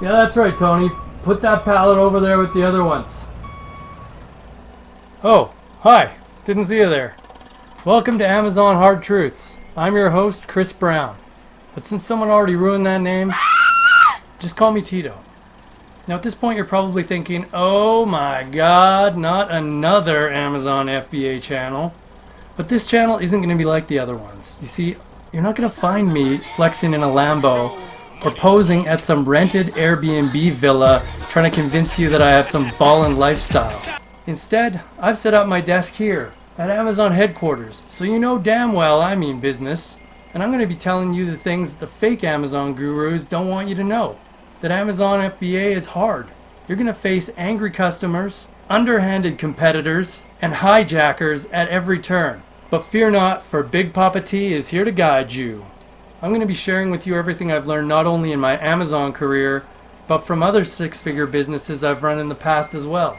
Yeah, that's right, Tony. Put that pallet over there with the other ones. Oh, hi. Didn't see you there. Welcome to Amazon Hard Truths. I'm your host, Chris Brown. But since someone already ruined that name, just call me Tito. Now at this point you're probably thinking, oh my god, not another Amazon FBA channel. But this channel isn't going to be like the other ones. You see, you're not going to find me flexing in a Lambo or posing at some rented Airbnb villa trying to convince you that I have some ballin' lifestyle. Instead, I've set up my desk here at Amazon headquarters, so you know damn well I mean business. And I'm going to be telling you the things that the fake Amazon gurus don't want you to know. That Amazon FBA is hard. You're going to face angry customers, underhanded competitors, and hijackers at every turn. But fear not, for Big Papa T is here to guide you. I'm going to be sharing with you everything I've learned not only in my Amazon career, but from other six-figure businesses I've run in the past as well.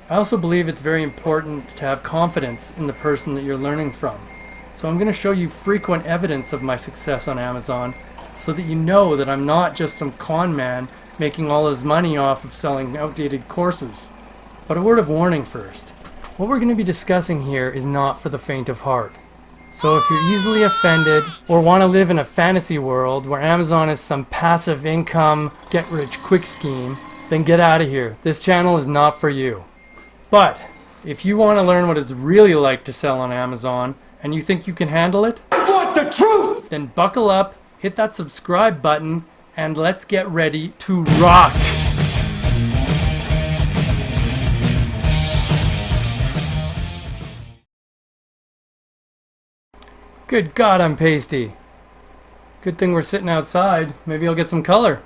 I also believe it's very important to have confidence in the person that you're learning from. So I'm going to show you frequent evidence of my success on Amazon so that you know that I'm not just some con man making all his money off of selling outdated courses. But a word of warning first. What we're going to be discussing here is not for the faint of heart. So if you're easily offended or want to live in a fantasy world where Amazon is some passive income, get-rich-quick scheme, then get out of here. This channel is not for you. But if you want to learn what it's really like to sell on Amazon and you think you can handle it, I want the truth! then buckle up, hit that subscribe button, and let's get ready to rock! Good God, I'm pasty. Good thing we're sitting outside. Maybe I'll get some color.